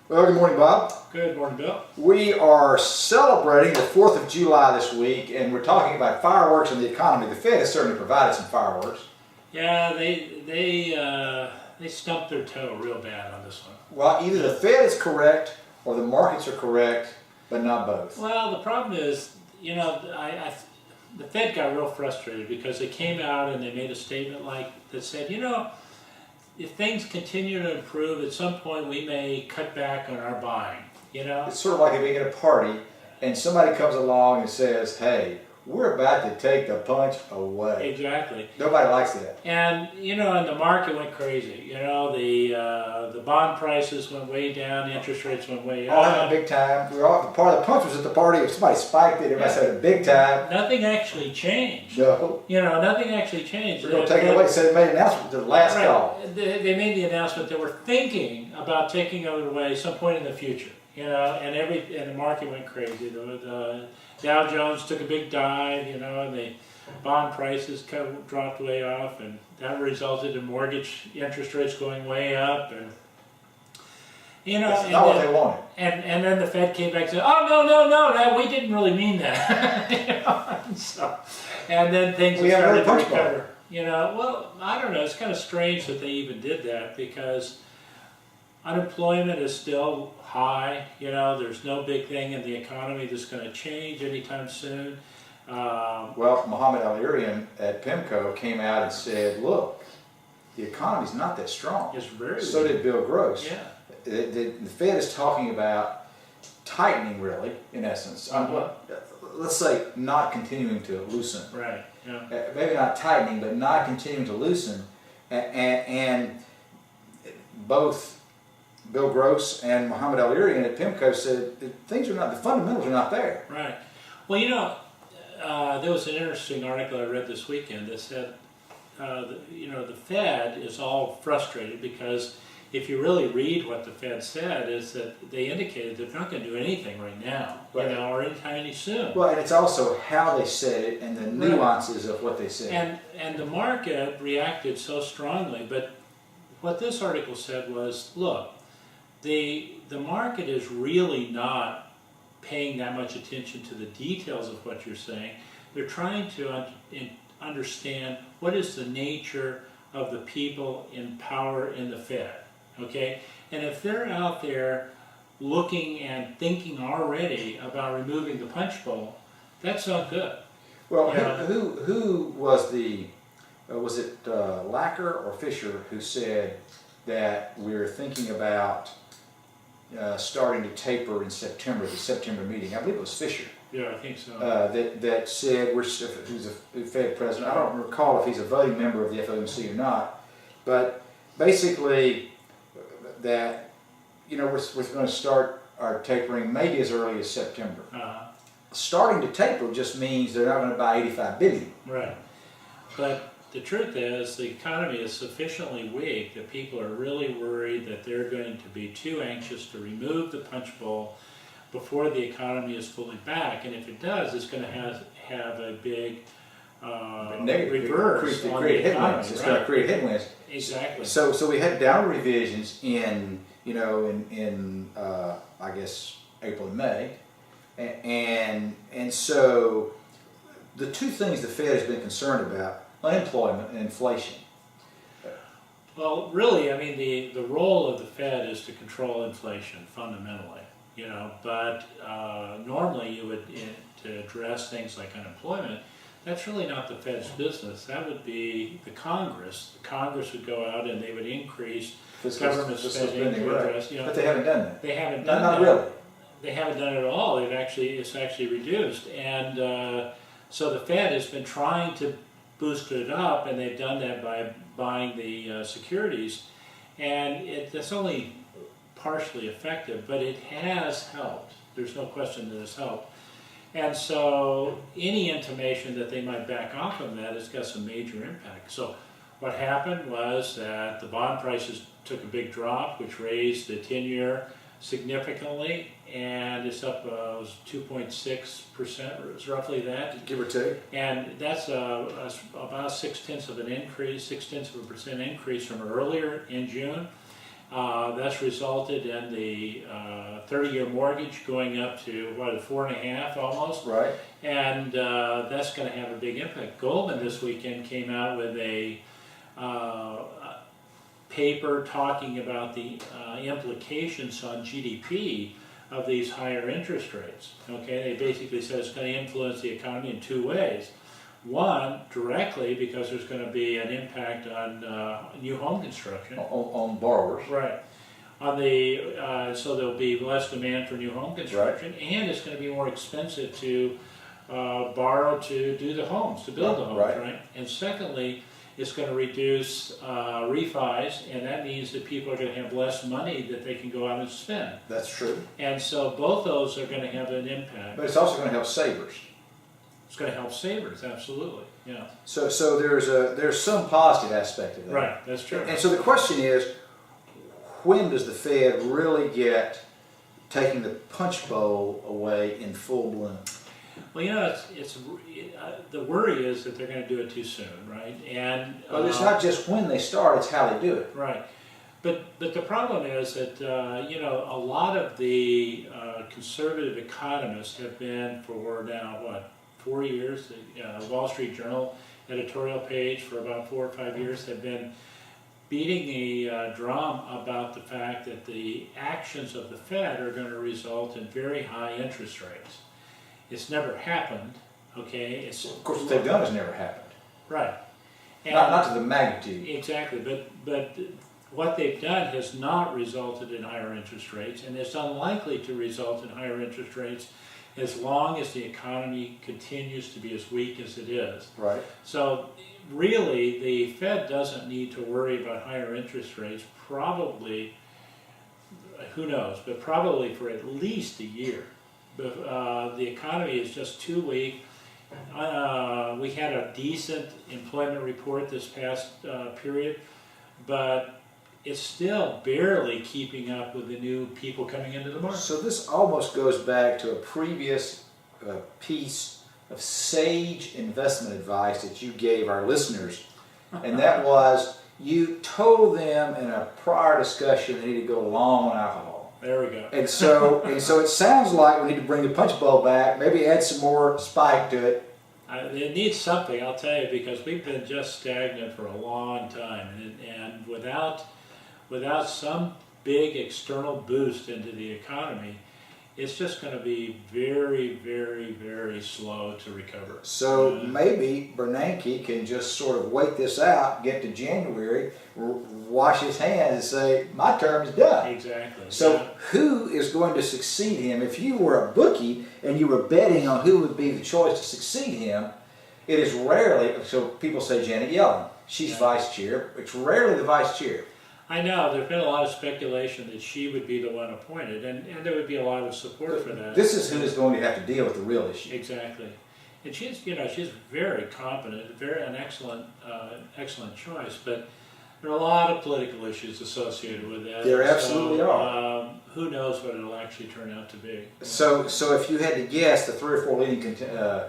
Well, good morning, Bob. Good morning, Bill. We are celebrating the 4th of July this week, and we're talking about fireworks and the economy. The Fed has certainly provided some fireworks. Yeah, they stumped their toe real bad on this one. Well, either the Fed is correct or the markets are correct, but not both. Well, the problem is, you know, the Fed got real frustrated because they came out and they made a statement that said, you know, if things continue to improve, at some point we may cut back on our buying, you know? It's sort of like if you're at a party and somebody comes along and says, hey, we're about to take the punch away. Exactly. Nobody likes that. And, you know, and the market went crazy. You know, the bond prices went way down, the interest rates went way up. All having a big time. Part of the punch was at the party. If somebody spiked it, everybody said a big time. Nothing actually changed. No. You know, nothing actually changed. We're going to take it away. So they made an announcement to the last call. They made the announcement that we're thinking about taking it away some point in the future. You know, and the market went crazy. The Dow Jones took a big dive, you know, and the bond prices dropped way off, and that resulted in mortgage interest rates going way up, and you know, that's not what they wanted. And then the Fed came back and said, "Oh no, we didn't really mean that." You know? And then things started to recover. You know, well, I don't know. It's kind of strange that they even did that because unemployment is still high. You know, there's no big thing in the economy that's going to change anytime soon. Well, Mohamed ElErian at PIMCO came out and said, look, the economy's not that strong. It's very So weak. did Bill Gross. Yeah. The Fed is talking about tightening, really, in essence. Let's say not continuing to loosen. Right. Yeah. Maybe not tightening, but not continuing to loosen. And both Bill Gross and Mohamed ElErian at PIMCO said that the fundamentals are not there. Right. Well, you know, there was an interesting article I read this weekend that said, you know, the Fed is all frustrated because if you really read what the Fed said, is that they indicated they're not going to do anything right now, right. You know, or anytime soon. Well, and it's also how they said it and the nuances of what they said. And the market reacted so strongly, but what this article said was, look, the market is really not paying that much attention to the details of what you're saying. They're trying to understand what is the nature of the people in power in the Fed, okay? And if they're out there looking and thinking already about removing the punch bowl, that's not good. Well, who was was it Lacker or Fisher who said that we're thinking about starting to taper in September, the September meeting? I believe it was Fisher. Yeah, I think so. That said, who's a Fed president. I don't recall if he's a voting member of the FOMC or not, but basically that, you know, we're going to start our tapering maybe as early as September. Starting to taper just means they're not going to buy $85 billion. Right. But the truth is, the economy is sufficiently weak that people are really worried that they're going to be too anxious to remove the punch bowl before the economy is fully back. And if it does, it's going to have a big reverse on the economy. It's going to create headwinds. Exactly. So we had downward revisions in I guess April and May, and so the two things the Fed has been concerned about: unemployment and inflation. Well, really, I mean, the role of the Fed is to control inflation fundamentally, you know, but normally you would, to address things like unemployment, that's really not the Fed's business. That would be the Congress. The Congress would go out and they would increase government spending to address, you know. But they haven't done that. They haven't done that. Not really. They haven't done it at all. It's actually reduced. And so the Fed has been trying to boost it up, and they've done that by buying the securities. And that's only partially effective, but it has helped. There's no question that it's helped. And so any intimation that they might back off of that has got some major impact. So what happened was that the bond prices took a big drop, which raised the 10-year significantly, and it's up 2.6%, it's roughly that. Give or take. And that's about 0.6% increase from earlier in June. That's resulted in the 30-year mortgage going up to, what, 4.5 almost? Right. And that's going to have a big impact. Goldman this weekend came out with a paper talking about the implications on GDP of these higher interest rates. Okay, they basically said it's going to influence the economy in 2 ways. One, directly, because there's going to be an impact on new home construction. On borrowers. Right. On the so there'll be less demand for new home construction, right. And it's going to be more expensive to borrow to do the homes, to build the homes, right? And secondly, it's going to reduce refis, and that means that people are going to have less money that they can go out and spend. That's true. And so both those are going to have an impact. But it's also going to help savers. It's going to help savers, absolutely. Yeah. So there's some positive aspect of that. Right. That's true. And so the question is, when does the Fed really get taking the punch bowl away in full bloom? Well, you know, the worry is that they're going to do it too soon, right? And well, it's not just when they start; it's how they do it. Right. But the problem is that you know, a lot of the conservative economists have been for now, what, 4 years? The Wall Street Journal editorial page for about 4 or 5 years have been beating the drum about the fact that the actions of the Fed are going to result in very high interest rates. It's never happened, okay? Of course, what they've done has never happened. Right. And not to the magnitude. Exactly, but what they've done has not resulted in higher interest rates, and it's unlikely to result in higher interest rates as long as the economy continues to be as weak as it is. Right. So really, the Fed doesn't need to worry about higher interest rates, probably, who knows, but probably for at least a year. But the economy is just too weak. We had a decent employment report this past period, but it's still barely keeping up with the new people coming into the market. So this almost goes back to a previous piece of sage investment advice that you gave our listeners, and that was you told them in a prior discussion they need to go long on alcohol. There we go. And so it sounds like we need to bring the punch bowl back, maybe add some more spike to it. It needs something, I'll tell you, because we've been just stagnant for a long time, and without some big external boost into the economy, it's just going to be very, very, very slow to recover. So maybe Bernanke can just sort of wait this out, get to January, wash his hands and say, my term is done. Exactly. So who is going to succeed him? If you were a bookie and you were betting on who would be the choice to succeed him, it is rarely, so people say Janet Yellen, she's vice chair, it's rarely the vice chair. I know, there's been a lot of speculation that she would be the one appointed, and there would be a lot of support for that. This is who is going to have to deal with the real issue. Exactly. And she's, you know, she's very competent, an excellent choice, but there are a lot of political issues associated with that. There absolutely are. Who knows what it'll actually turn out to be. So if you had to guess the 3 or 4 leading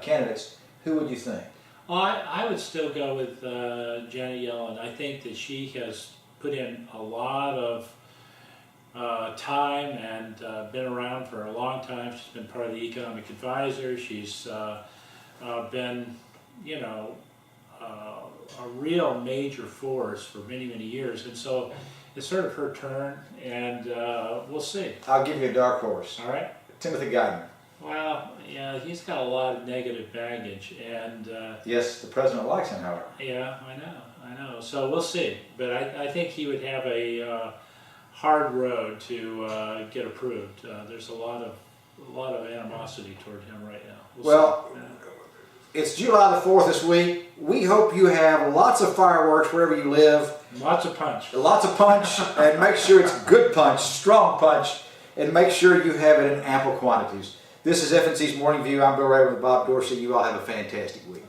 candidates, who would you think? Well, I would still go with Janet Yellen. I think that she has put in a lot of time and been around for a long time. She's been part of the economic advisor. She's been, you know, a real major force for many, many years. And so it's sort of her turn, and we'll see. I'll give you a dark horse. All right. Timothy Geithner. Well, yeah, he's got a lot of negative baggage, and yes, the president likes him, however. Yeah, I know. So we'll see. But I think he would have a hard road to get approved. There's a lot of animosity toward him right now. Well, it's July the 4th this week. We hope you have lots of fireworks wherever you live. Lots of punch. Lots of punch, and make sure it's good punch, strong punch, and make sure you have it in ample quantities. This is FNC's Morning View. I'm Bill Rayburn with Bob Dorsey. You all have a fantastic week.